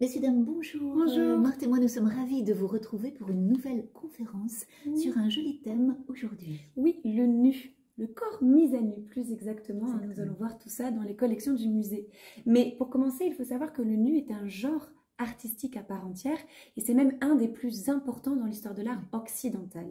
Messieurs, dames, bonjour. Bonjour. Marthe et moi, nous sommes ravis de vous retrouver pour une nouvelle conférence sur un joli thème aujourd'hui. Oui, le nu, le corps mis à nu, plus exactement. Exactement. Nous allons voir tout ça dans les collections du musée. Mais pour commencer, il faut savoir que le nu est un genre artistique à part entière et c'est même un des plus importants dans l'histoire de l'art occidental.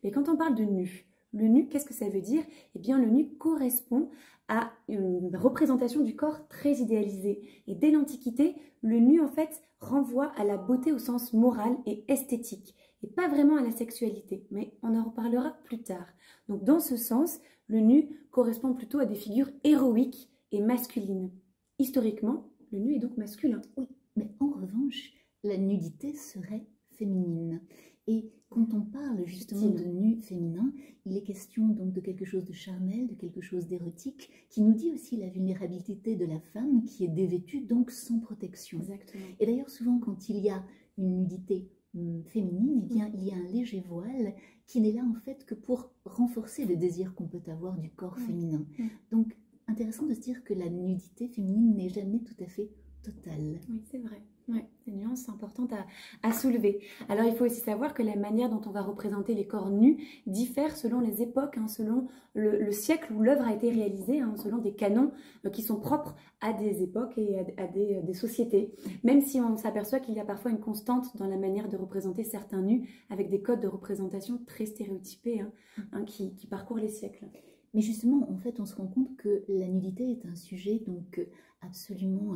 Mais quand on parle de nu, le nu, qu'est-ce que ça veut dire? Eh bien, le nu correspond à une représentation du corps très idéalisée. Et dès l'Antiquité, le nu, en fait, renvoie à la beauté au sens moral et esthétique, et pas vraiment à la sexualité, mais on en reparlera plus tard. Donc, dans ce sens, le nu correspond plutôt à des figures héroïques et masculines. Historiquement, le nu est donc masculin. Oui, mais en revanche, la nudité serait féminine. Et quand on parle justement de nu féminin, il est question donc de quelque chose de charnel, de quelque chose d'érotique, qui nous dit aussi la vulnérabilité de la femme qui est dévêtue, donc sans protection. Exactement. Et d'ailleurs, souvent, quand il y a une nudité féminine, eh bien, il y a un léger voile qui n'est là en fait que pour renforcer le désir qu'on peut avoir du corps féminin. Donc, intéressant de se dire que la nudité féminine n'est jamais tout à fait totale. Oui, c'est vrai. Ouais, c'est une nuance importante à soulever. Alors, il faut aussi savoir que la manière dont on va représenter les corps nus diffère selon les époques, selon le siècle où l'œuvre a été réalisée, selon des canons qui sont propres à des époques et à des sociétés. Même si on s'aperçoit qu'il y a parfois une constante dans la manière de représenter certains nus, avec des codes de représentation très stéréotypés qui parcourent les siècles. Mais justement, en fait, on se rend compte que la nudité est un sujet donc absolument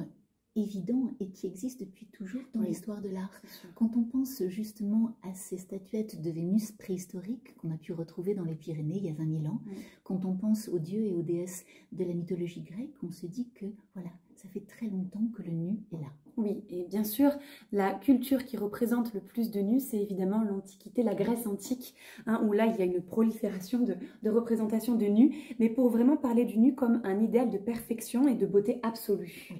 évident et qui existe depuis toujours dans l'histoire de l'art. Quand on pense justement à ces statuettes de Vénus préhistoriques qu'on a pu retrouver dans les Pyrénées il y a 20 000 ans, quand on pense aux dieux et aux déesses de la mythologie grecque, on se dit que voilà, ça fait très longtemps que le nu est là. Oui, et bien sûr, la culture qui représente le plus de nus, c'est évidemment l'Antiquité, la Grèce antique, où là, il y a une prolifération de représentations de nus, mais pour vraiment parler du nu comme un idéal de perfection et de beauté absolue. Oui.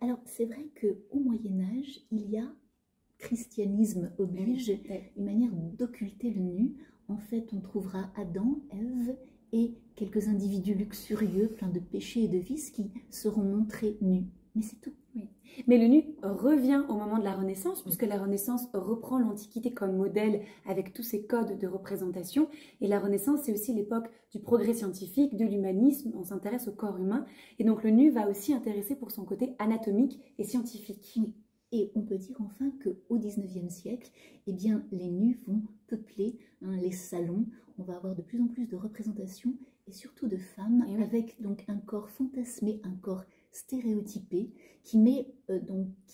Alors, c'est vrai qu'au Moyen-Âge, il y a, christianisme oblige, une manière d'occulter le nu. En fait, on trouvera Adam, Ève et quelques individus luxurieux, pleins de péchés et de vices, qui seront montrés nus. Mais c'est tout. Oui. Mais le nu revient au moment de la Renaissance, puisque la Renaissance reprend l'Antiquité comme modèle avec tous ses codes de représentation. Et la Renaissance, c'est aussi l'époque du progrès scientifique, de l'humanisme, on s'intéresse au corps humain. Et donc le nu va aussi intéresser pour son côté anatomique et scientifique. Oui. Et on peut dire enfin qu'au XIXe siècle, eh bien, les nus vont peupler les salons. On va avoir de plus en plus de représentations et surtout de femmes avec donc un corps fantasmé, un corps stéréotypé qui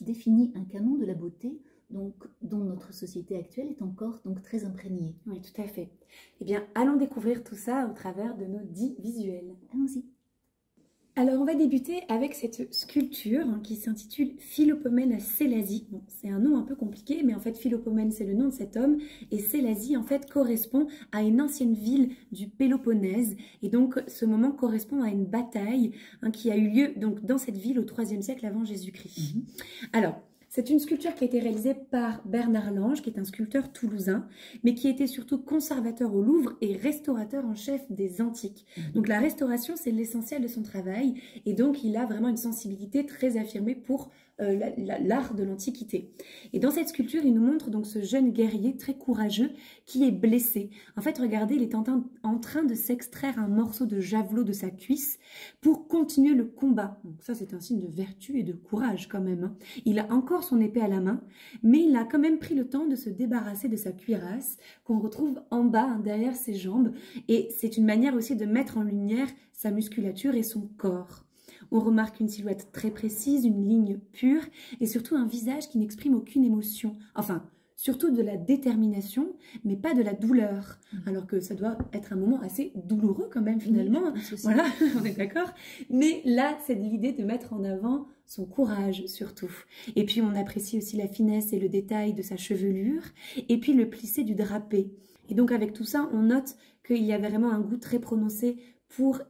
définit un canon de la beauté donc, dont notre société actuelle est encore donc, très imprégnée. Oui, tout à fait. Eh bien, allons découvrir tout ça au travers de nos 10 visuels. Allons-y. Alors, on va débuter avec cette sculpture qui s'intitule Philopomène à Sélasie. Bon, c'est un nom un peu compliqué, mais en fait, Philopomène, c'est le nom de cet homme. Et Sélasie, en fait, correspond à une ancienne ville du Péloponnèse. Et donc, ce moment correspond à une bataille qui a eu lieu donc, dans cette ville au IIIe siècle avant Jésus-Christ. Alors, c'est une sculpture qui a été réalisée par Bernard Lange, qui est un sculpteur toulousain, mais qui était surtout conservateur au Louvre et restaurateur en chef des antiques. Donc la restauration, c'est l'essentiel de son travail, et donc il a vraiment une sensibilité très affirmée pour l'art de l'Antiquité. Et dans cette sculpture, il nous montre donc ce jeune guerrier très courageux qui est blessé. En fait, regardez, il est en train de s'extraire un morceau de javelot de sa cuisse pour continuer le combat. Donc ça, c'est un signe de vertu et de courage quand même. Il a encore son épée à la main, mais il a quand même pris le temps de se débarrasser de sa cuirasse qu'on retrouve en bas, derrière ses jambes. Et c'est une manière aussi de mettre en lumière sa musculature et son corps. On remarque une silhouette très précise, une ligne pure et surtout un visage qui n'exprime aucune émotion. Enfin, surtout de la détermination, mais pas de la douleur. Alors que ça doit être un moment assez douloureux quand même finalement. Voilà, on est d'accord. Mais là, c'est l'idée de mettre en avant son courage surtout. Et puis on apprécie aussi la finesse et le détail de sa chevelure et puis le plissé du drapé. Et donc avec tout ça, on note qu'il y a vraiment un goût très prononcé pour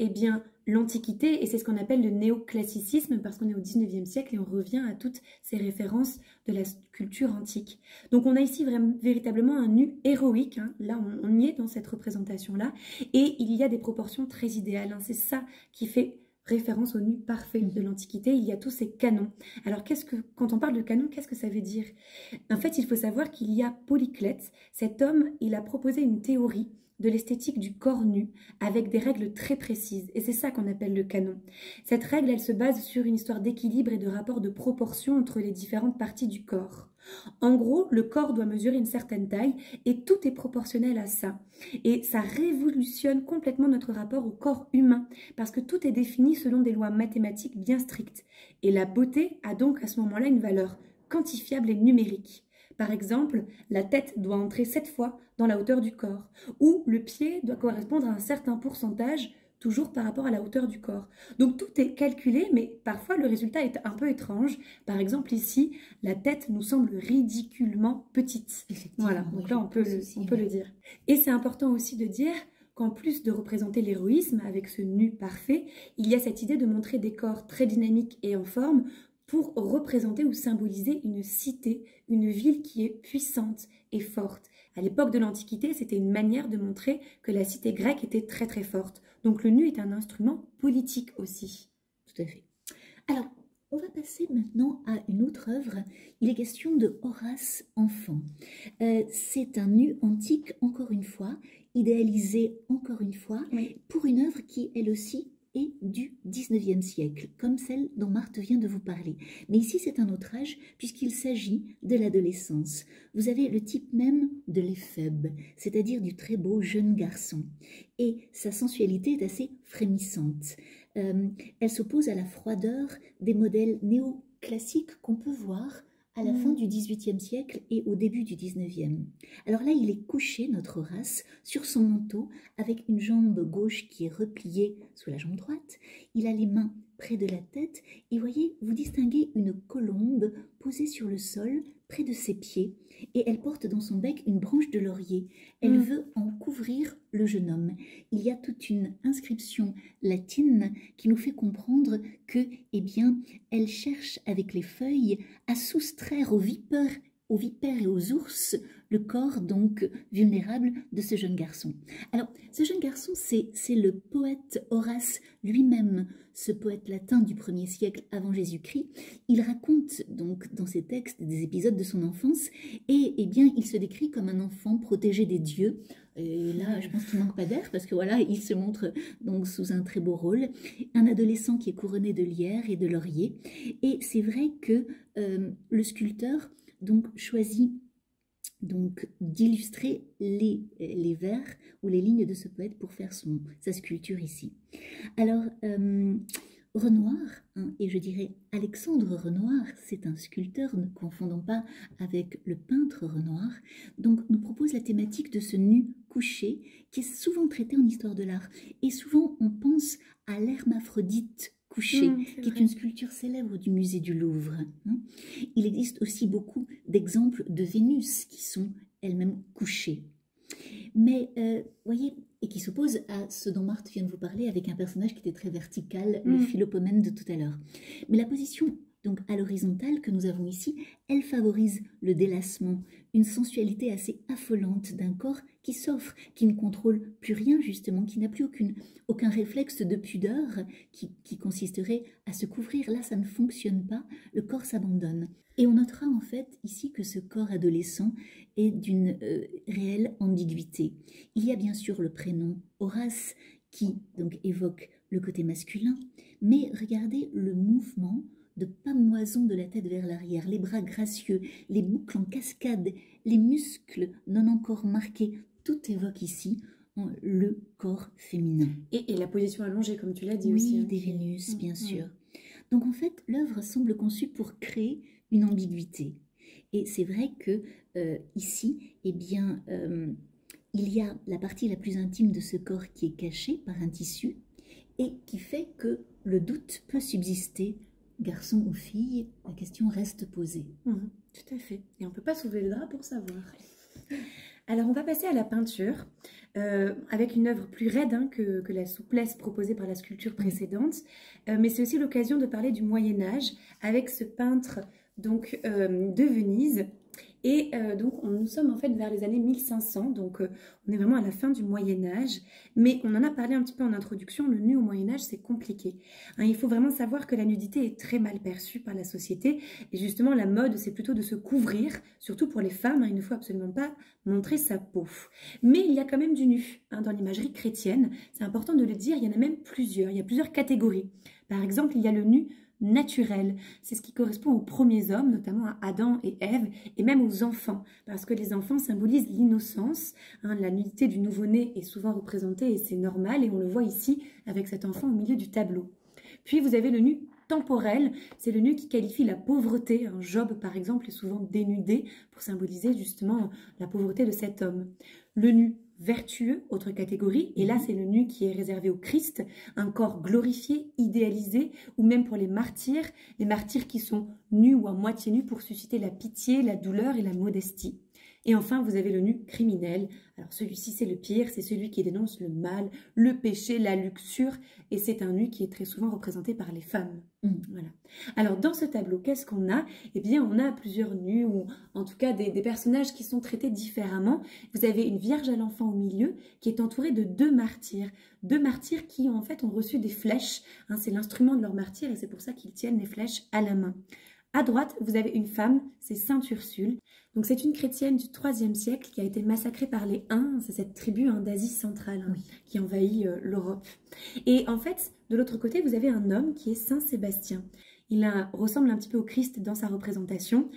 l'Antiquité, et c'est ce qu'on appelle le néoclassicisme parce qu'on est au 19e siècle et on revient à toutes ces références de la culture antique. Donc on a ici véritablement un nu héroïque, là on y est dans cette représentation-là, et il y a des proportions très idéales, c'est ça qui fait référence au nu parfait de l'Antiquité. Il y a tous ces canons. Alors, quand on parle de canon, qu'est-ce que ça veut dire? En fait, il faut savoir qu'il y a Polyclète. Cet homme, il a proposé une théorie de l'esthétique du corps nu avec des règles très précises. Et c'est ça qu'on appelle le canon. Cette règle, elle se base sur une histoire d'équilibre et de rapport de proportion entre les différentes parties du corps. En gros, le corps doit mesurer une certaine taille et tout est proportionnel à ça. Et ça révolutionne complètement notre rapport au corps humain parce que tout est défini selon des lois mathématiques bien strictes. Et la beauté a donc à ce moment-là une valeur quantifiable et numérique. Par exemple, la tête doit entrer 7 fois dans la hauteur du corps, ou le pied doit correspondre à un certain pourcentage, toujours par rapport à la hauteur du corps. Donc tout est calculé, mais parfois le résultat est un peu étrange. Par exemple ici, la tête nous semble ridiculement petite. Voilà, donc là on peut le dire. Et c'est important aussi de dire qu'en plus de représenter l'héroïsme avec ce nu parfait, il y a cette idée de montrer des corps très dynamiques et en forme pour représenter ou symboliser une cité, une ville qui est puissante et forte. À l'époque de l'Antiquité, c'était une manière de montrer que la cité grecque était très très forte. Donc le nu est un instrument politique aussi. Tout à fait. Alors, on va passer maintenant à une autre œuvre. Il est question de Horace enfant. C'est un nu antique, encore une fois, idéalisé encore une fois, Oui. pour une œuvre qui, elle aussi, est du 19e siècle, comme celle dont Marthe vient de vous parler. Mais ici, c'est un autre âge, puisqu'il s'agit de l'adolescence. Vous avez le type même de l'éphèbe, c'est-à-dire du très beau jeune garçon. Et sa sensualité est assez frémissante. Elle s'oppose à la froideur des modèles néoclassiques qu'on peut voir à la fin du XVIIIe siècle et au début du XIXe. Alors là, il est couché, notre Horace, sur son manteau, avec une jambe gauche qui est repliée sous la jambe droite. Il a les mains près de la tête et voyez, vous distinguez une colombe posée sur le sol près de ses pieds et elle porte dans son bec une branche de laurier. Elle veut en couvrir le jeune homme. Il y a toute une inscription latine qui nous fait comprendre que, eh bien, elle cherche avec les feuilles à soustraire aux vipères et aux ours le corps donc vulnérable de ce jeune garçon. Alors, ce jeune garçon, c'est le poète Horace lui-même, ce poète latin du 1er siècle avant Jésus-Christ. Il raconte donc dans ses textes des épisodes de son enfance et eh bien, il se décrit comme un enfant protégé des dieux. Et là, je pense qu'il manque pas d'air parce que voilà, il se montre donc sous un très beau rôle. Un adolescent qui est couronné de lierre et de laurier. Et c'est vrai que le sculpteur donc choisit donc d'illustrer les vers ou les lignes de ce poète pour faire sa sculpture ici. Alors, Renoir, et je dirais Alexandre Renoir, c'est un sculpteur, ne confondons pas avec le peintre Renoir, donc nous propose la thématique de ce nu couché qui est souvent traité en histoire de l'art. Et souvent on pense à l'hermaphrodite couché, qui est une sculpture célèbre du musée du Louvre. Il existe aussi beaucoup d'exemples de Vénus qui sont elles-mêmes couchées. Mais, voyez, et qui s'oppose à ce dont Marthe vient de vous parler avec un personnage qui était très vertical, le Philopomène de tout à l'heure. Mais la position donc à l'horizontale que nous avons ici, elle favorise le délassement, une sensualité assez affolante d'un corps qui s'offre, qui ne contrôle plus rien justement, qui n'a plus aucun réflexe de pudeur qui consisterait à se couvrir. Là, ça ne fonctionne pas, le corps s'abandonne. Et on notera en fait ici que ce corps adolescent est d'une réelle ambiguïté. Il y a bien sûr le prénom Horace qui donc évoque le côté masculin, mais regardez le mouvement de pamoison de la tête vers l'arrière, les bras gracieux, les boucles en cascade, les muscles non encore marqués, tout évoque ici le corps féminin. Et la position allongée, comme tu l'as dit oui, aussi. Oui, des Vénus, bien sûr. Donc en fait, l'œuvre semble conçue pour créer une ambiguïté. Et c'est vrai que ici, eh bien, il y a la partie la plus intime de ce corps qui est cachée par un tissu et qui fait que le doute peut subsister. Garçon ou fille, la question reste posée. Tout à fait. Et on ne peut pas soulever le drap pour savoir. Alors, on va passer à la peinture, avec une œuvre plus raide que la souplesse proposée par la sculpture précédente. Mais c'est aussi l'occasion de parler du Moyen-Âge, avec ce peintre donc, de Venise, Et donc, nous sommes en fait vers les années 1500, donc on est vraiment à la fin du Moyen-Âge. Mais on en a parlé un petit peu en introduction, le nu au Moyen-Âge, c'est compliqué. Hein, il faut vraiment savoir que la nudité est très mal perçue par la société. Et justement, la mode, c'est plutôt de se couvrir, surtout pour les femmes. Hein, il ne faut absolument pas montrer sa peau. Mais il y a quand même du nu hein, dans l'imagerie chrétienne. C'est important de le dire, il y en a même plusieurs. Il y a plusieurs catégories. Par exemple, il y a le nu naturel. C'est ce qui correspond aux premiers hommes, notamment à Adam et Ève, et même aux enfants, parce que les enfants symbolisent l'innocence. Hein, la nudité du nouveau-né est souvent représentée et c'est normal, et on le voit ici avec cet enfant au milieu du tableau. Puis vous avez le nu temporel, c'est le nu qui qualifie la pauvreté. Job, par exemple, est souvent dénudé pour symboliser justement la pauvreté de cet homme. Le nu vertueux, autre catégorie, et là c'est le nu qui est réservé au Christ, un corps glorifié, idéalisé, ou même pour les martyrs qui sont nus ou à moitié nus pour susciter la pitié, la douleur et la modestie. Et enfin, vous avez le nu criminel. Alors celui-ci, c'est le pire, c'est celui qui dénonce le mal, le péché, la luxure, et c'est un nu qui est très souvent représenté par les femmes. Voilà. Alors dans ce tableau, qu'est-ce qu'on a? Eh bien, on a plusieurs nus, ou en tout cas des personnages qui sont traités différemment. Vous avez une Vierge à l'enfant au milieu, qui est entourée de deux martyrs qui en fait ont reçu des flèches. Hein, c'est l'instrument de leur martyr, et c'est pour ça qu'ils tiennent les flèches à la main. À droite, vous avez une femme, c'est Sainte Ursule. Donc c'est une chrétienne du IIIe siècle qui a été massacrée par les Huns, c'est cette tribu d'Asie centrale qui envahit l'Europe. Et en fait, de l'autre côté, vous avez un homme qui est Saint Sébastien. Il ressemble un petit peu au Christ dans sa représentation,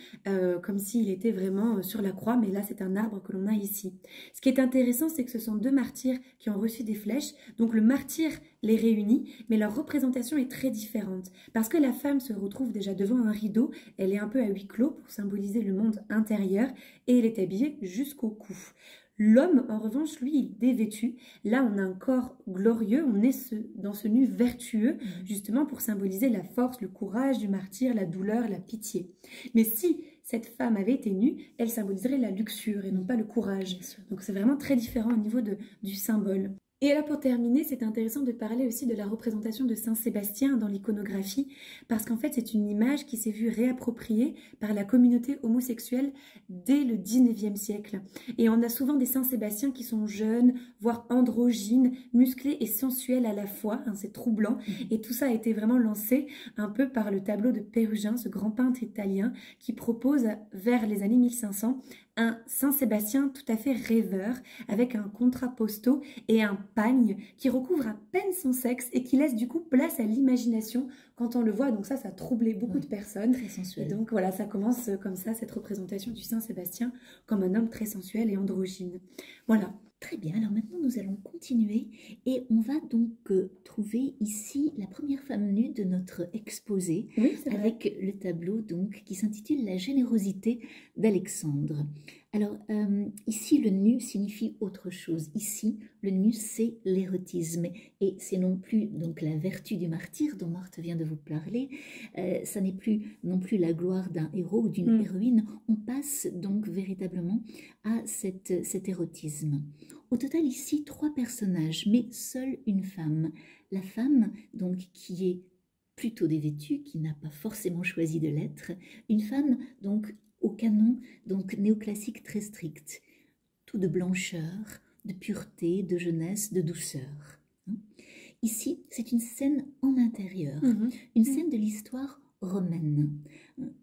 comme s'il était vraiment sur la croix, mais là c'est un arbre que l'on a ici. Ce qui est intéressant, c'est que ce sont deux martyrs qui ont reçu des flèches, donc le martyr les réunit, mais leur représentation est très différente, parce que la femme se retrouve déjà devant un rideau, elle est un peu à huis clos pour symboliser le monde intérieur, et elle est habillée jusqu'au cou. L'homme, en revanche, lui, il est dévêtu. Là, on a un corps glorieux, on est dans ce nu vertueux, justement pour symboliser la force, le courage du martyr, la douleur, la pitié. Mais si cette femme avait été nue, elle symboliserait la luxure et non pas le courage. Donc c'est vraiment très différent au niveau du symbole. Et alors pour terminer, c'est intéressant de parler aussi de la représentation de Saint Sébastien dans l'iconographie, parce qu'en fait c'est une image qui s'est vue réappropriée par la communauté homosexuelle dès le XIXe siècle. Et on a souvent des Saint Sébastien qui sont jeunes, voire androgynes, musclés et sensuels à la fois, hein, c'est troublant. Et tout ça a été vraiment lancé un peu par le tableau de Pérugin, ce grand peintre italien, qui propose vers les années 1500 un Saint Sébastien tout à fait rêveur, avec un contrapposto et un pagne qui recouvre à peine son sexe et qui laisse du coup place à l'imagination quand on le voit. Donc ça a troublé beaucoup de personnes. Très sensuel. Et donc voilà, ça commence comme ça, cette représentation du Saint Sébastien comme un homme très sensuel et androgyne. Voilà. Très bien, alors maintenant nous allons continuer et on va donc trouver ici la première femme nue de notre exposé, avec le tableau donc qui s'intitule La générosité d'Alexandre. Alors ici le nu signifie autre chose. Ici le nu c'est l'érotisme et c'est non plus donc la vertu du martyr dont Marthe vient de vous parler. Ça n'est plus non plus la gloire d'un héros ou d'une héroïne. On passe donc véritablement à cet érotisme. Au total ici 3 personnages mais seule une femme. La femme donc qui est plutôt dévêtue, qui n'a pas forcément choisi de l'être. Une femme donc au canon donc néoclassique très strict, tout de blancheur, de pureté, de jeunesse, de douceur. Ici, c'est une scène en intérieur, une scène de l'histoire romaine.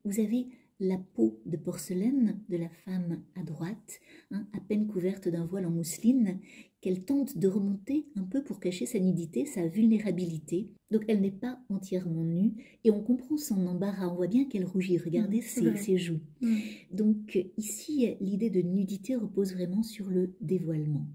Vous avez la peau de porcelaine de la femme à droite, à peine couverte d'un voile en mousseline, qu'elle tente de remonter un peu pour cacher sa nudité, sa vulnérabilité. Donc elle n'est pas entièrement nue et on comprend son embarras. On voit bien qu'elle rougit. Regardez ses joues. Donc ici, l'idée de nudité repose vraiment sur le dévoilement.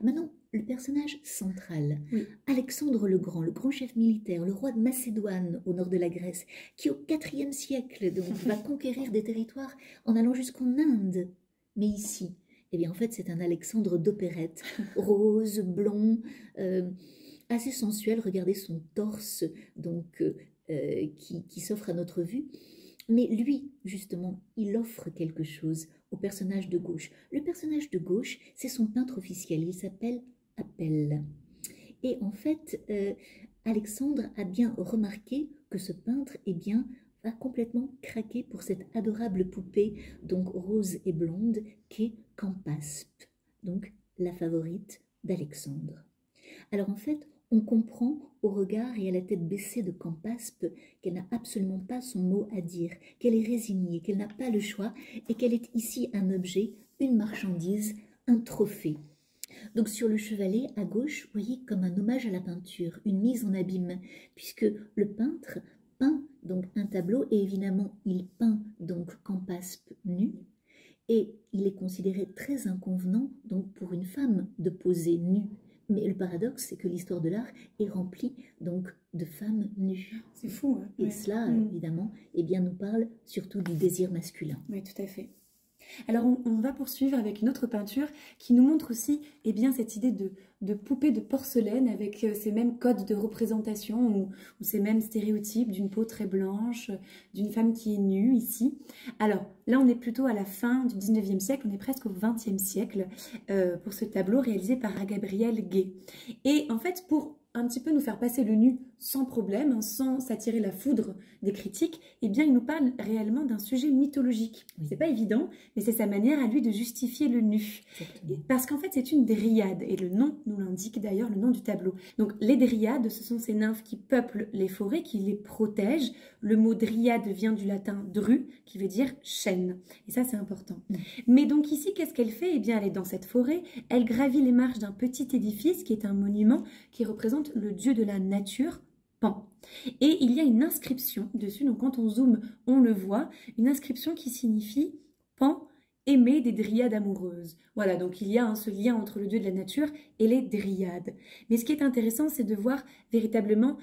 Maintenant, le personnage central, Alexandre le grand chef militaire, le roi de Macédoine au nord de la Grèce, qui au IVe siècle donc, va conquérir des territoires en allant jusqu'en Inde. Mais ici, eh bien en fait c'est un Alexandre d'opérette, rose, blond, assez sensuel. Regardez son torse donc qui s'offre à notre vue. Mais lui, justement, il offre quelque chose au personnage de gauche. Le personnage de gauche, c'est son peintre officiel, il s'appelle Apelle. Et en fait, Alexandre a bien remarqué que ce peintre, eh bien, va complètement craquer pour cette adorable poupée, donc rose et blonde, qu'est Campaspe, donc la favorite d'Alexandre. Alors en fait, on comprend au regard et à la tête baissée de Campaspe qu'elle n'a absolument pas son mot à dire, qu'elle est résignée, qu'elle n'a pas le choix et qu'elle est ici un objet, une marchandise, un trophée. Donc sur le chevalet, à gauche, vous voyez comme un hommage à la peinture, une mise en abîme, puisque le peintre peint donc un tableau et évidemment il peint donc Campaspe nue et il est considéré très inconvenant donc pour une femme de poser nue. Mais le paradoxe, c'est que l'histoire de l'art est remplie donc de femmes nues. C'est fou, hein. Et cela, évidemment, eh bien, nous parle surtout du désir masculin. Oui, tout à fait. Alors on va poursuivre avec une autre peinture qui nous montre aussi bien, cette idée de poupée de porcelaine avec ces mêmes codes de représentation ou ces mêmes stéréotypes d'une peau très blanche, d'une femme qui est nue ici. Alors là on est plutôt à la fin du 19e siècle, on est presque au 20e siècle pour ce tableau réalisé par Gabriel Gay. Et en fait pour un petit peu nous faire passer le nu sans problème, sans s'attirer la foudre des critiques, eh bien il nous parle réellement d'un sujet mythologique. Oui. C'est pas évident, mais c'est sa manière à lui de justifier le nu. Parce qu'en fait c'est une dryade, et le nom nous l'indique d'ailleurs, le nom du tableau. Donc les dryades, ce sont ces nymphes qui peuplent les forêts, qui les protègent. Le mot dryade vient du latin dru, qui veut dire chêne. Et ça c'est important. Mais donc ici, qu'est-ce qu'elle fait? Eh bien elle est dans cette forêt, elle gravit les marches d'un petit édifice qui est un monument qui représente le dieu de la nature, Pan. Et il y a une inscription dessus, donc quand on zoome, on le voit, une inscription qui signifie Pan, aimé des dryades amoureuses. Voilà, donc il y a ce lien entre le dieu de la nature et les dryades. Mais ce qui est intéressant, c'est de voir véritablement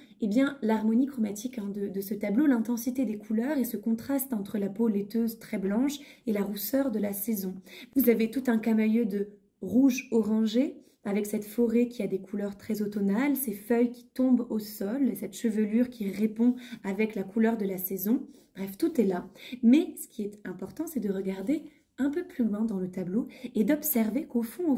l'harmonie chromatique de ce tableau, l'intensité des couleurs et ce contraste entre la peau laiteuse très blanche et la rousseur de la saison. Vous avez tout un camailleux de rouge orangé, avec cette forêt qui a des couleurs très automnales, ces feuilles qui tombent au sol, cette chevelure qui répond avec la couleur de la saison. Bref, tout est là. Mais ce qui est important, c'est de regarder un peu plus loin dans le tableau et d'observer qu'au fond,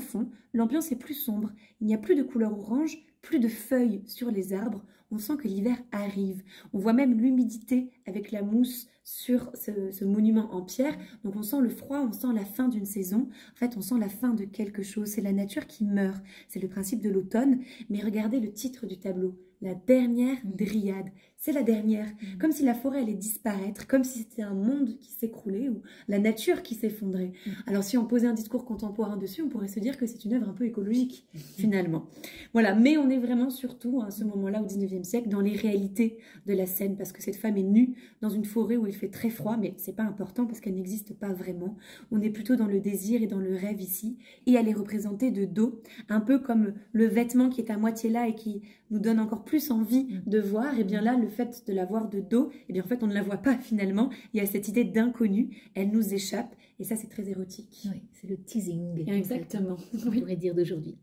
l'ambiance est plus sombre. Il n'y a plus de couleur orange, plus de feuilles sur les arbres. On sent que l'hiver arrive. On voit même l'humidité avec la mousse sur ce monument en pierre. Donc on sent le froid, on sent la fin d'une saison. En fait, on sent la fin de quelque chose. C'est la nature qui meurt. C'est le principe de l'automne. Mais regardez le titre du tableau. La dernière dryade. C'est la dernière. Comme si la forêt allait disparaître, comme si c'était un monde qui s'écroulait ou la nature qui s'effondrait. Alors si on posait un discours contemporain dessus, on pourrait se dire que c'est une œuvre un peu écologique, finalement. Voilà, mais on est vraiment surtout à ce moment-là, au 19e siècle, dans les réalités de la scène, parce que cette femme est nue dans une forêt où il fait très froid, mais c'est pas important parce qu'elle n'existe pas vraiment. On est plutôt dans le désir et dans le rêve ici, et elle est représentée de dos, un peu comme le vêtement qui est à moitié là et qui nous donne encore plus envie de voir. Et bien là, le fait de la voir de dos, et bien en fait on ne la voit pas finalement. Il y a cette idée d'inconnu, elle nous échappe, et ça c'est très érotique. Oui, c'est le teasing. Exactement. On pourrait dire d'aujourd'hui.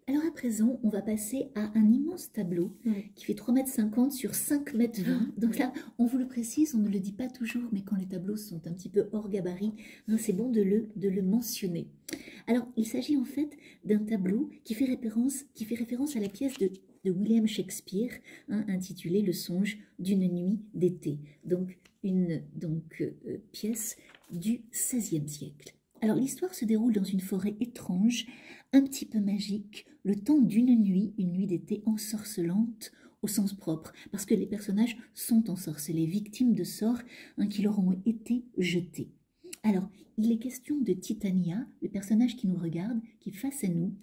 Alors à présent, on va passer à un immense tableau qui fait 3,50 m sur 5,20 m. Donc là, on vous le précise, on ne le dit pas toujours, mais quand les tableaux sont un petit peu hors gabarit, c'est bon de le mentionner. Alors, il s'agit en fait d'un tableau qui fait référence à la pièce de William Shakespeare, intitulée Le songe d'une nuit d'été. Donc, une pièce du XVIe siècle. Alors, l'histoire se déroule dans une forêt étrange, un petit peu magique, le temps d'une nuit, une nuit d'été ensorcelante au sens propre, parce que les personnages sont ensorcelés, victimes de sorts qui leur ont été jetés. Alors, il est question de Titania, le personnage qui nous regarde, qui est face à nous.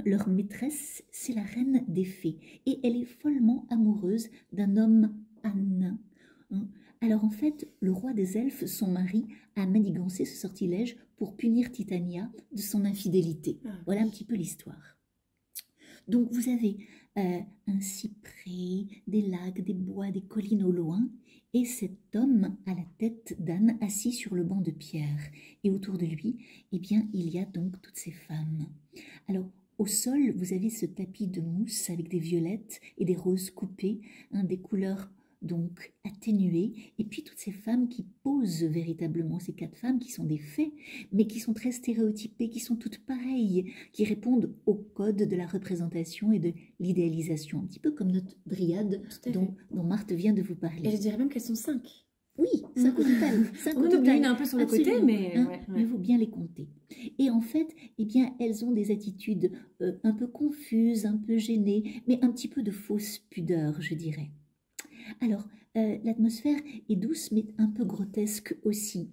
Leur maîtresse, c'est la reine des fées, et elle est follement amoureuse d'un homme nain. Alors en fait, le roi des elfes, son mari, a manigancé ce sortilège pour punir Titania de son infidélité. Voilà un petit peu l'histoire. Donc vous avez un cyprès, des lacs, des bois, des collines au loin, et cet homme à la tête d'âne assis sur le banc de pierre. Et autour de lui, eh bien, il y a donc toutes ces femmes. Alors, au sol, vous avez ce tapis de mousse avec des violettes et des roses coupées, des couleurs donc atténuées, et puis toutes ces femmes qui posent véritablement, ces 4 femmes qui sont des fées, mais qui sont très stéréotypées, qui sont toutes pareilles, qui répondent au code de la représentation et de l'idéalisation, un petit peu comme notre dryade dont Marthe vient de vous parler. Et je dirais même qu'elles sont 5. Oui, 5 au total. 5 On en oublie une un peu sur le côté, mais il faut bien les compter. Et en fait, eh bien, elles ont des attitudes un peu confuses, un peu gênées, mais un petit peu de fausse pudeur, je dirais. Alors, l'atmosphère est douce, mais un peu grotesque aussi.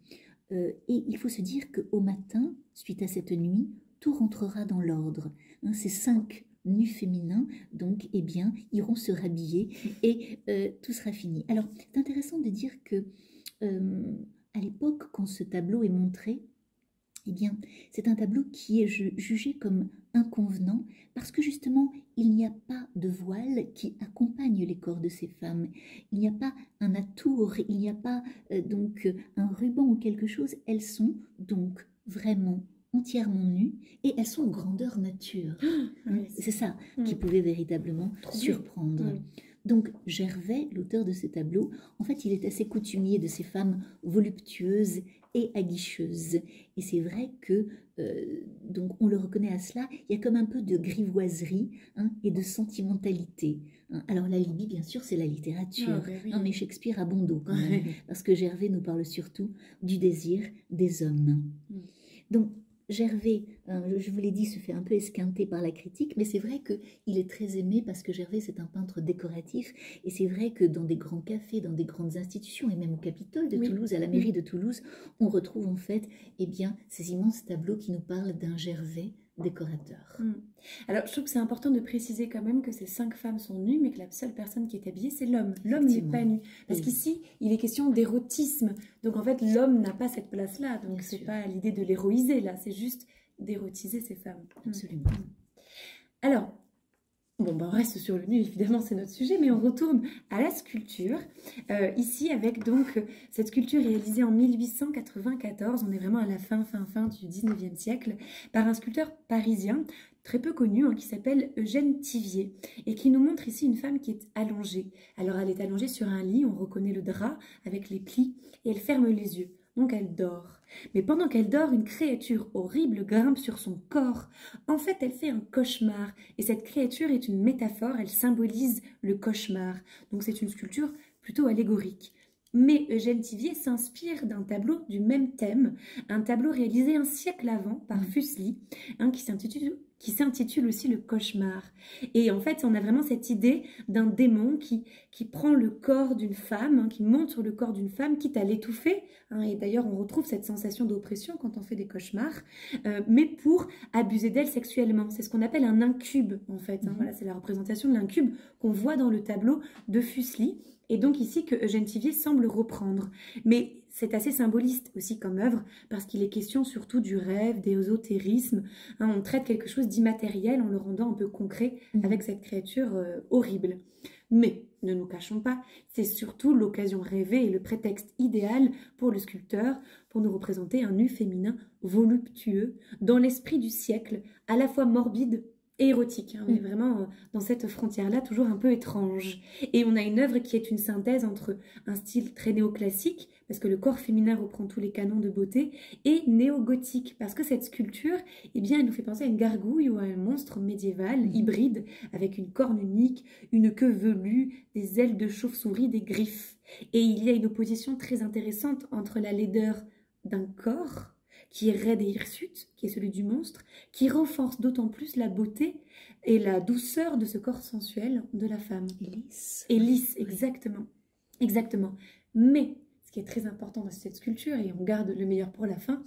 Et il faut se dire qu'au matin, suite à cette nuit, tout rentrera dans l'ordre. Ces 5 nus féminins, donc, eh bien, iront se rhabiller et tout sera fini. Alors, c'est intéressant de dire que à l'époque, quand ce tableau est montré, eh bien, c'est un tableau qui est jugé comme inconvenant parce que justement, il n'y a pas de voile qui accompagne les corps de ces femmes. Il n'y a pas un atour, il n'y a pas donc un ruban ou quelque chose. Elles sont donc vraiment entièrement nues et elles sont grandeur nature. Oui. C'est ça qui pouvait véritablement surprendre. Donc Gervais, l'auteur de ce tableau, en fait, il est assez coutumier de ces femmes voluptueuses et aguicheuses. Et c'est vrai que, donc on le reconnaît à cela, il y a comme un peu de grivoiserie et de sentimentalité. Alors la Libye, bien sûr, c'est la littérature, mais Shakespeare a bon dos quand même, parce que Gervais nous parle surtout du désir des hommes. Donc, Gervais, je vous l'ai dit, se fait un peu esquinter par la critique, mais c'est vrai qu'il est très aimé parce que Gervais, c'est un peintre décoratif. Et c'est vrai que dans des grands cafés, dans des grandes institutions, et même au Capitole de Toulouse, à la mairie de Toulouse, on retrouve en fait eh bien, ces immenses tableaux qui nous parlent d'un Gervais décorateur. Alors, je trouve que c'est important de préciser quand même que ces 5 femmes sont nues, mais que la seule personne qui est habillée, c'est l'homme. L'homme n'est pas nu. Parce qu'ici, il est question d'érotisme. Donc, en fait, l'homme n'a pas cette place-là. Donc, c'est pas l'idée de l'héroïser, là. C'est juste d'érotiser ces femmes. Absolument. Alors, bon, on reste sur le nu, évidemment, c'est notre sujet, mais on retourne à la sculpture. Ici, avec donc cette sculpture réalisée en 1894, on est vraiment à la fin du 19e siècle, par un sculpteur parisien, très peu connu, qui s'appelle Eugène Thivier, et qui nous montre ici une femme qui est allongée. Alors, elle est allongée sur un lit, on reconnaît le drap avec les plis, et elle ferme les yeux. Donc elle dort. Mais pendant qu'elle dort, une créature horrible grimpe sur son corps. En fait, elle fait un cauchemar. Et cette créature est une métaphore, elle symbolise le cauchemar. Donc c'est une sculpture plutôt allégorique. Mais Eugène Thivier s'inspire d'un tableau du même thème, un tableau réalisé un siècle avant par Fuseli, qui s'intitule aussi Le Cauchemar. Et en fait, on a vraiment cette idée d'un démon qui prend le corps d'une femme, qui monte sur le corps d'une femme, quitte à l'étouffer. Et d'ailleurs, on retrouve cette sensation d'oppression quand on fait des cauchemars, mais pour abuser d'elle sexuellement. C'est ce qu'on appelle un incube, en fait. Voilà, c'est la représentation de l'incube qu'on voit dans le tableau de Fuseli. Et donc ici que Eugène Thivier semble reprendre. Mais c'est assez symboliste aussi comme œuvre, parce qu'il est question surtout du rêve, des ésotérismes. On traite quelque chose d'immatériel en le rendant un peu concret avec cette créature horrible. Mais, ne nous cachons pas, c'est surtout l'occasion rêvée et le prétexte idéal pour le sculpteur pour nous représenter un nu féminin voluptueux, dans l'esprit du siècle, à la fois morbide et érotique. On est vraiment dans cette frontière-là, toujours un peu étrange. Et on a une œuvre qui est une synthèse entre un style très néoclassique, parce que le corps féminin reprend tous les canons de beauté, et néo-gothique, parce que cette sculpture, eh bien, elle nous fait penser à une gargouille ou à un monstre médiéval, hybride, avec une corne unique, une queue velue, des ailes de chauve-souris, des griffes. Et il y a une opposition très intéressante entre la laideur d'un corps, qui est raide et hirsute, qui est celui du monstre, qui renforce d'autant plus la beauté et la douceur de ce corps sensuel de la femme. Et lisse, exactement. Exactement. Mais, ce qui est très important dans cette sculpture, et on garde le meilleur pour la fin,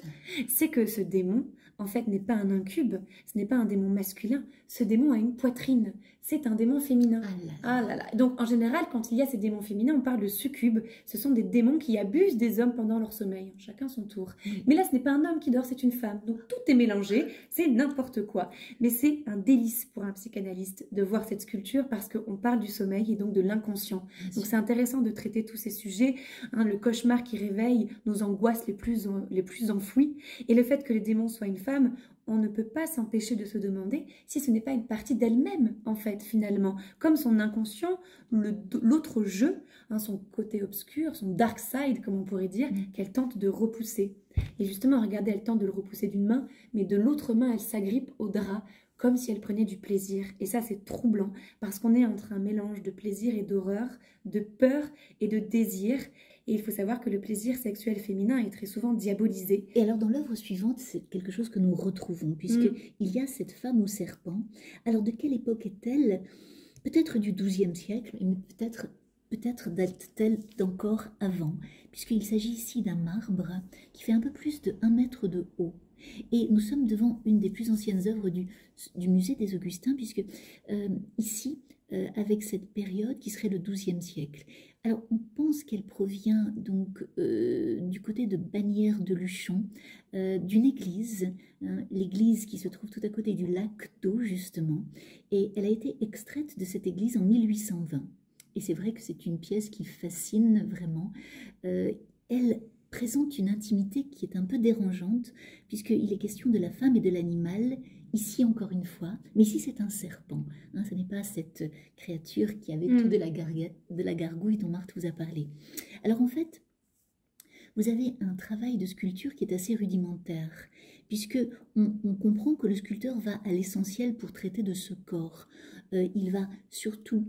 c'est que ce démon, en fait, n'est pas un incube, ce n'est pas un démon masculin, ce démon a une poitrine, c'est un démon féminin. Ah là là. Donc, en général, quand il y a ces démons féminins, on parle de succubes. Ce sont des démons qui abusent des hommes pendant leur sommeil, chacun son tour. Mais là, ce n'est pas un homme qui dort, c'est une femme. Donc, tout est mélangé, c'est n'importe quoi. Mais c'est un délice pour un psychanalyste de voir cette sculpture parce qu'on parle du sommeil et donc de l'inconscient. Donc, c'est intéressant de traiter tous ces sujets. Le cauchemar qui réveille nos angoisses les plus enfouies. Et le fait que les démons soient une femme, on ne peut pas s'empêcher de se demander si ce n'est pas une partie d'elle-même, en fait, finalement. Comme son inconscient, l'autre jeu, son côté obscur, son dark side, comme on pourrait dire, qu'elle tente de repousser. Et justement, regardez, elle tente de le repousser d'une main, mais de l'autre main, elle s'agrippe au drap comme si elle prenait du plaisir. Et ça, c'est troublant, parce qu'on est entre un mélange de plaisir et d'horreur, de peur et de désir. Et il faut savoir que le plaisir sexuel féminin est très souvent diabolisé. Et alors dans l'œuvre suivante, c'est quelque chose que nous retrouvons, puisqu'il y a cette femme au serpent. Alors de quelle époque est-elle? Peut-être du XIIe siècle, mais peut-être date-t-elle d'encore avant, puisqu'il s'agit ici d'un marbre qui fait un peu plus de 1 mètre de haut. Et nous sommes devant une des plus anciennes œuvres du musée des Augustins, puisque ici, avec cette période qui serait le XIIe siècle. Alors, on pense qu'elle provient donc du côté de Bagnères de Luchon, d'une église, l'église qui se trouve tout à côté du lac d'eau, justement, et elle a été extraite de cette église en 1820. Et c'est vrai que c'est une pièce qui fascine vraiment. Elle présente une intimité qui est un peu dérangeante, puisqu'il est question de la femme et de l'animal, ici encore une fois, mais ici c'est un serpent, hein, ce n'est pas cette créature qui avait tout de la gargouille dont Marthe vous a parlé. Alors en fait, vous avez un travail de sculpture qui est assez rudimentaire, puisque on comprend que le sculpteur va à l'essentiel pour traiter de ce corps. Il va surtout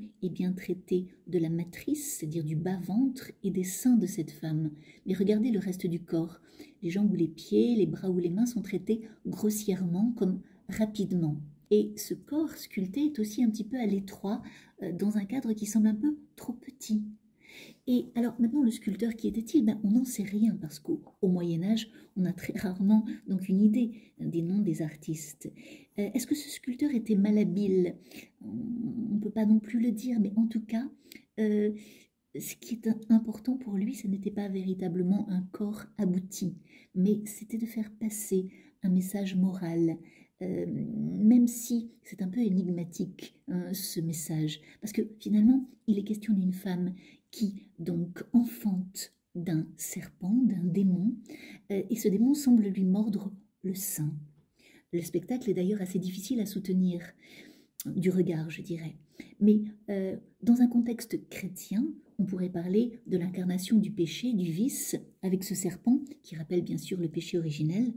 traiter de la matrice, c'est-à-dire du bas-ventre et des seins de cette femme. Mais regardez le reste du corps. Les jambes ou les pieds, les bras ou les mains sont traités grossièrement, comme rapidement. Et ce corps sculpté est aussi un petit peu à l'étroit, dans un cadre qui semble un peu trop petit. Et alors maintenant, le sculpteur, qui était-il? On n'en sait rien, parce qu'au Moyen-Âge, on a très rarement donc une idée des noms des artistes. Est-ce que ce sculpteur était malhabile? On ne peut pas non plus le dire, mais en tout cas, ce qui est important pour lui, ce n'était pas véritablement un corps abouti, mais c'était de faire passer un message moral, même si c'est un peu énigmatique, hein, ce message, parce que finalement, il est question d'une femme qui donc enfante d'un serpent, d'un démon, et ce démon semble lui mordre le sein. Le spectacle est d'ailleurs assez difficile à soutenir, du regard, je dirais. Mais dans un contexte chrétien, on pourrait parler de l'incarnation du péché, du vice, avec ce serpent, qui rappelle bien sûr le péché originel,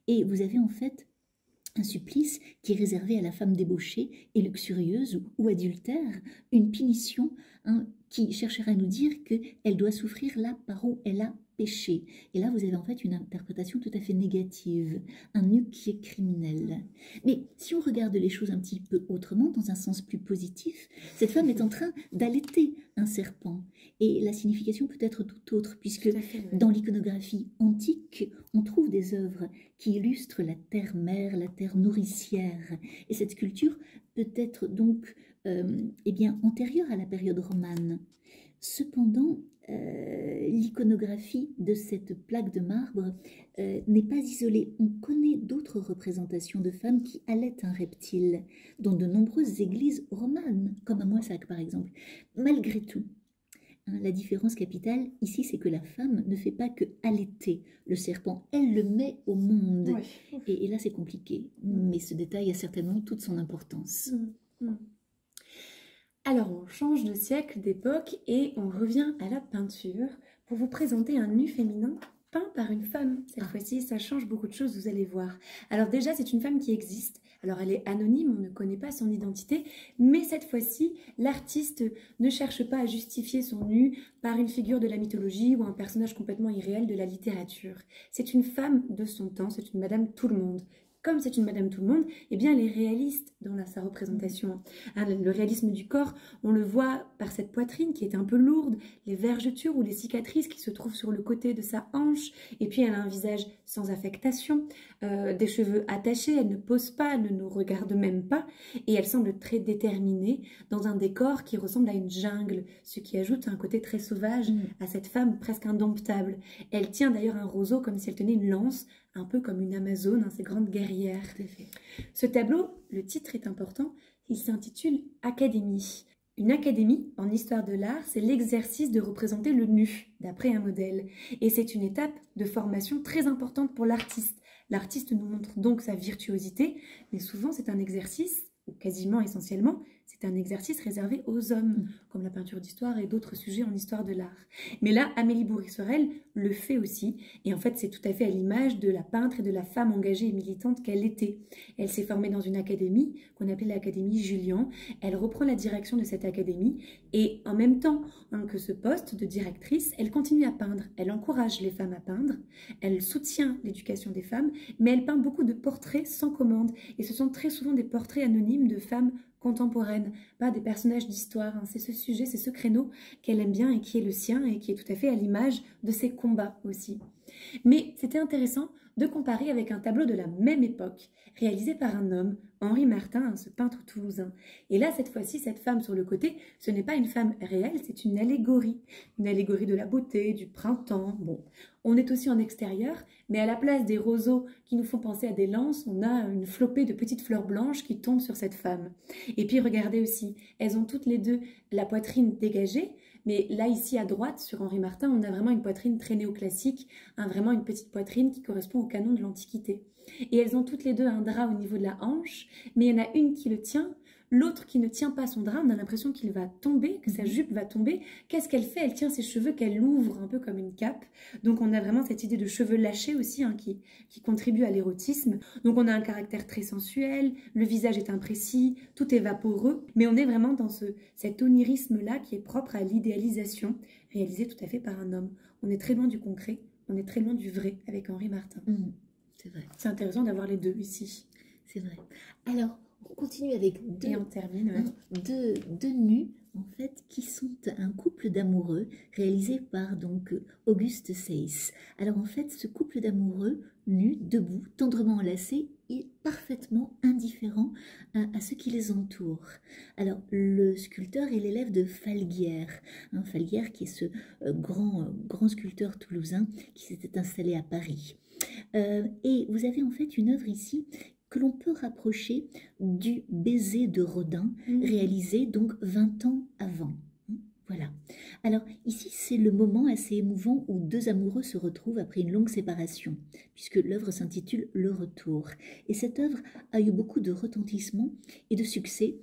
et vous avez en fait un supplice qui est réservé à la femme débauchée et luxurieuse ou adultère, une punition, hein, qui cherchera à nous dire qu'elle doit souffrir là par où elle a péché. Et là, vous avez en fait une interprétation tout à fait négative, un nu qui est criminel. Mais si on regarde les choses un petit peu autrement, dans un sens plus positif, cette femme est en train d'allaiter un serpent. Et la signification peut être tout autre, puisque dans l'iconographie antique, on trouve des œuvres qui illustrent la terre-mère, la terre nourricière. Et cette sculpture peut être donc antérieure à la période romane. Cependant, l'iconographie de cette plaque de marbre n'est pas isolée. On connaît d'autres représentations de femmes qui allaitent un reptile, dans de nombreuses églises romanes, comme à Moissac par exemple. Malgré tout, hein, la différence capitale ici, c'est que la femme ne fait pas que allaiter le serpent, elle le met au monde. Ouais. Et là, c'est compliqué, mais ce détail a certainement toute son importance. Alors, on change de siècle, d'époque, et on revient à la peinture pour vous présenter un nu féminin peint par une femme. Cette fois-ci, ça change beaucoup de choses, vous allez voir. Alors déjà, c'est une femme qui existe. Alors, elle est anonyme, on ne connaît pas son identité, mais cette fois-ci, l'artiste ne cherche pas à justifier son nu par une figure de la mythologie ou un personnage complètement irréel de la littérature. C'est une femme de son temps, c'est une Madame Tout-le-Monde. Comme c'est une Madame Tout-le-Monde, eh bien elle est réaliste dans sa représentation. Hein, le réalisme du corps, on le voit par cette poitrine qui est un peu lourde, les vergetures ou les cicatrices qui se trouvent sur le côté de sa hanche, et puis elle a un visage sans affectation, des cheveux attachés, elle ne pose pas, elle ne nous regarde même pas, et elle semble très déterminée dans un décor qui ressemble à une jungle, ce qui ajoute un côté très sauvage à cette femme presque indomptable. Elle tient d'ailleurs un roseau comme si elle tenait une lance, un peu comme une Amazone, hein, ces grandes guerrières. Ce tableau, le titre est important, il s'intitule « Académie ». Une académie, en histoire de l'art, c'est l'exercice de représenter le nu, d'après un modèle. Et c'est une étape de formation très importante pour l'artiste. L'artiste nous montre donc sa virtuosité, mais souvent c'est un exercice, ou quasiment essentiellement, c'est un exercice réservé aux hommes, comme la peinture d'histoire et d'autres sujets en histoire de l'art. Mais là, Amélie Bourry-Sorel le fait aussi, et en fait c'est tout à fait à l'image de la peintre et de la femme engagée et militante qu'elle était. Elle s'est formée dans une académie qu'on appelait l'Académie Julian. Elle reprend la direction de cette académie et en même temps que ce poste de directrice, elle continue à peindre. Elle encourage les femmes à peindre, elle soutient l'éducation des femmes, mais elle peint beaucoup de portraits sans commande. Et ce sont très souvent des portraits anonymes de femmes contemporaines, pas des personnages d'histoire. C'est ce sujet, c'est ce créneau qu'elle aime bien et qui est le sien et qui est tout à fait à l'image de ses combats aussi. Mais c'était intéressant de comparer avec un tableau de la même époque, réalisé par un homme, Henri Martin, ce peintre toulousain. Et là, cette fois-ci, cette femme sur le côté, ce n'est pas une femme réelle, c'est une allégorie de la beauté, du printemps. Bon, on est aussi en extérieur, mais à la place des roseaux qui nous font penser à des lances, on a une flopée de petites fleurs blanches qui tombent sur cette femme. Et puis regardez aussi, elles ont toutes les deux la poitrine dégagée, mais là, ici, à droite, sur Henri Martin, on a vraiment une poitrine très néoclassique, vraiment une petite poitrine qui correspond au canon de l'Antiquité. Et elles ont toutes les deux un drap au niveau de la hanche, mais il y en a une qui le tient, l'autre qui ne tient pas son drap, on a l'impression qu'il va tomber, que sa jupe va tomber. Qu'est-ce qu'elle fait? Elle tient ses cheveux qu'elle ouvre un peu comme une cape. Donc on a vraiment cette idée de cheveux lâchés aussi, qui contribue à l'érotisme. Donc on a un caractère très sensuel, le visage est imprécis, tout est vaporeux, mais on est vraiment dans cet onirisme-là qui est propre à l'idéalisation, réalisée tout à fait par un homme. On est très loin du concret, on est très loin du vrai avec Henri Martin. C'est vrai. C'est intéressant d'avoir les deux ici. C'est vrai. Alors, on continue avec et on termine, deux nus, en fait, qui sont un couple d'amoureux réalisé par donc Auguste Seyss. Alors, en fait, ce couple d'amoureux, nus, debout, tendrement enlacés, est parfaitement indifférent à ce qui les entoure. Alors, le sculpteur est l'élève de Falguière, Falguière qui est ce grand sculpteur toulousain qui s'était installé à Paris. Et vous avez en fait une œuvre ici que l'on peut rapprocher du baiser de Rodin, réalisé donc 20 ans avant. Voilà. Alors ici, c'est le moment assez émouvant où deux amoureux se retrouvent après une longue séparation, puisque l'œuvre s'intitule Le Retour. Et cette œuvre a eu beaucoup de retentissement et de succès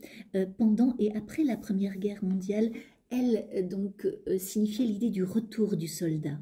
pendant et après la Première Guerre mondiale. Elle donc signifiait l'idée du retour du soldat.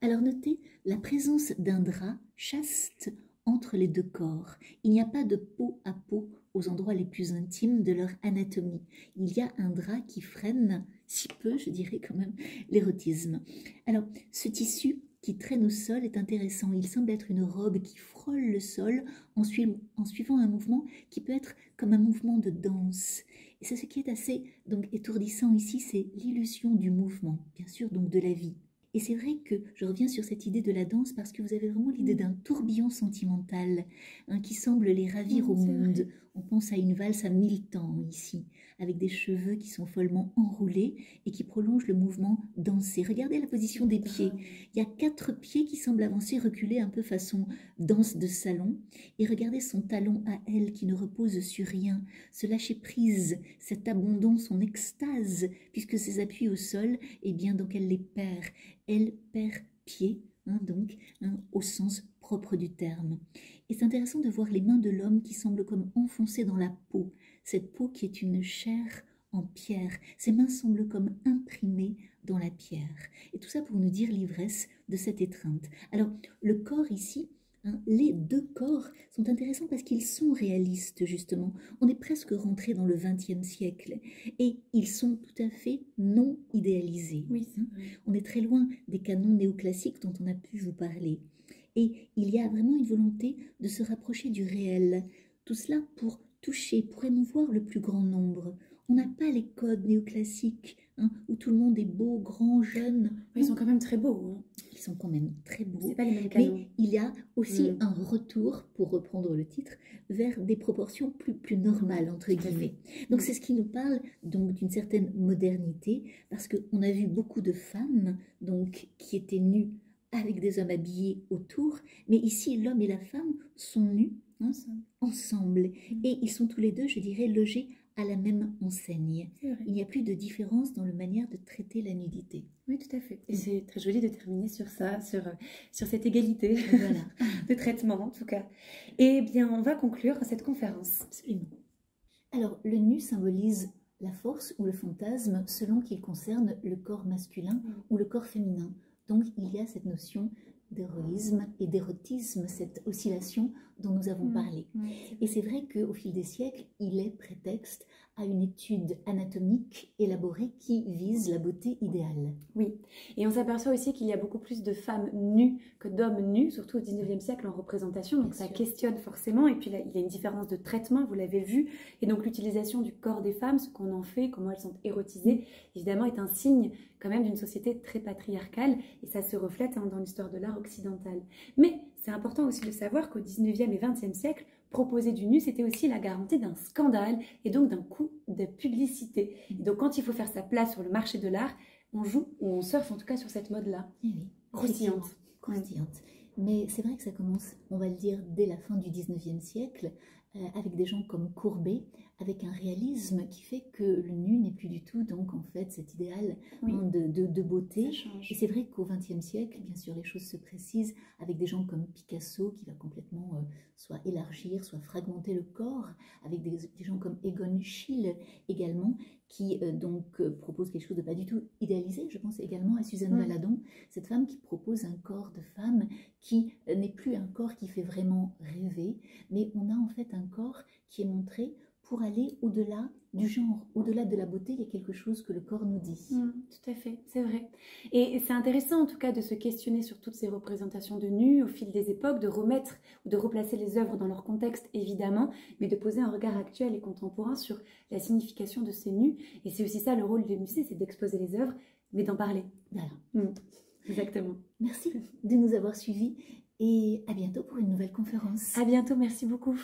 Alors notez la présence d'un drap chaste entre les deux corps. Il n'y a pas de peau à peau aux endroits les plus intimes de leur anatomie. Il y a un drap qui freine, si peu, je dirais quand même, l'érotisme. Alors, ce tissu qui traîne au sol est intéressant. Il semble être une robe qui frôle le sol en suivant un mouvement qui peut être comme un mouvement de danse. Et c'est ce qui est assez donc étourdissant ici, c'est l'illusion du mouvement, bien sûr, donc de la vie. Et c'est vrai que je reviens sur cette idée de la danse parce que vous avez vraiment l'idée d'un tourbillon sentimental qui semble les ravir au monde. Vrai. On pense à une valse à 1000 temps ici, avec des cheveux qui sont follement enroulés et qui prolongent le mouvement dansé. Regardez la position des pieds. Il y a 4 pieds qui semblent avancer, reculer un peu façon danse de salon. Et regardez son talon à elle qui ne repose sur rien, ce lâcher prise, cet abandon, son extase, puisque ses appuis au sol, eh bien donc elle les perd. Elle perd pied, au sens propre du terme. Et c'est intéressant de voir les mains de l'homme qui semblent comme enfoncées dans la peau, cette peau qui est une chair en pierre. Ses mains semblent comme imprimées dans la pierre. Et tout ça pour nous dire l'ivresse de cette étreinte. Alors, le corps ici, les deux corps sont intéressants parce qu'ils sont réalistes, justement. On est presque rentré dans le XXe siècle et ils sont tout à fait non idéalisés. Oui, on est très loin des canons néoclassiques dont on a pu vous parler. Et il y a vraiment une volonté de se rapprocher du réel. Tout cela pour toucher, pour émouvoir le plus grand nombre. On n'a pas les codes néoclassiques où tout le monde est beau, grand, jeune. Ils sont quand même très beaux. Ils sont quand même très beaux. C'est pas les mêmes canons. Mais il y a aussi un retour, pour reprendre le titre, vers des proportions plus normales, entre guillemets. Donc c'est ce qui nous parle donc d'une certaine modernité, parce qu'on a vu beaucoup de femmes donc, qui étaient nues avec des hommes habillés autour, mais ici l'homme et la femme sont nus ensemble. Et ils sont tous les deux, je dirais, logés à la même enseigne. Il n'y a plus de différence dans la manière de traiter la nudité. Oui, tout à fait. Et c'est très joli de terminer sur ça, sur cette égalité de traitement en tout cas. Et bien, on va conclure cette conférence. Absolument. Alors, le nu symbolise la force ou le fantasme selon qu'il concerne le corps masculin ou le corps féminin. Donc, il y a cette notion d'héroïsme et d'érotisme, cette oscillation dont nous avons parlé. Et c'est vrai qu'au fil des siècles, il est prétexte à une étude anatomique élaborée qui vise la beauté idéale. Oui, et on s'aperçoit aussi qu'il y a beaucoup plus de femmes nues que d'hommes nus, surtout au 19e siècle en représentation, donc ça questionne forcément, et puis là, il y a une différence de traitement, vous l'avez vu, et donc l'utilisation du corps des femmes, ce qu'on en fait, comment elles sont érotisées, évidemment est un signe quand même d'une société très patriarcale, et ça se reflète dans l'histoire de l'art occidental. Mais c'est important aussi de savoir qu'au 19e et 20e siècle, proposer du nu, c'était aussi la garantie d'un scandale et donc d'un coup de publicité. Et donc quand il faut faire sa place sur le marché de l'art, on joue ou on surfe en tout cas sur cette mode-là. Oui, croustillante. Croustillante. Mais c'est vrai que ça commence, on va le dire, dès la fin du 19e siècle, avec des gens comme Courbet, avec un réalisme qui fait que le nu n'est plus du tout, donc en fait, cet idéal de beauté. Et c'est vrai qu'au XXe siècle, bien sûr, les choses se précisent, avec des gens comme Picasso, qui va complètement soit élargir, soit fragmenter le corps, avec des gens comme Egon Schiele également, qui propose quelque chose de pas du tout idéalisé. Je pense également à Suzanne Valadon, cette femme qui propose un corps de femme qui n'est plus un corps qui fait vraiment rêver, mais on a en fait un corps qui est montré pour aller au-delà du genre, au-delà de la beauté, il y a quelque chose que le corps nous dit. Tout à fait, c'est vrai. Et c'est intéressant en tout cas de se questionner sur toutes ces représentations de nus au fil des époques, de remettre ou de replacer les œuvres dans leur contexte évidemment, mais de poser un regard actuel et contemporain sur la signification de ces nus. Et c'est aussi ça le rôle des musées, c'est d'exposer les œuvres, mais d'en parler. Voilà. Exactement. Merci de nous avoir suivis et à bientôt pour une nouvelle conférence. À bientôt, merci beaucoup.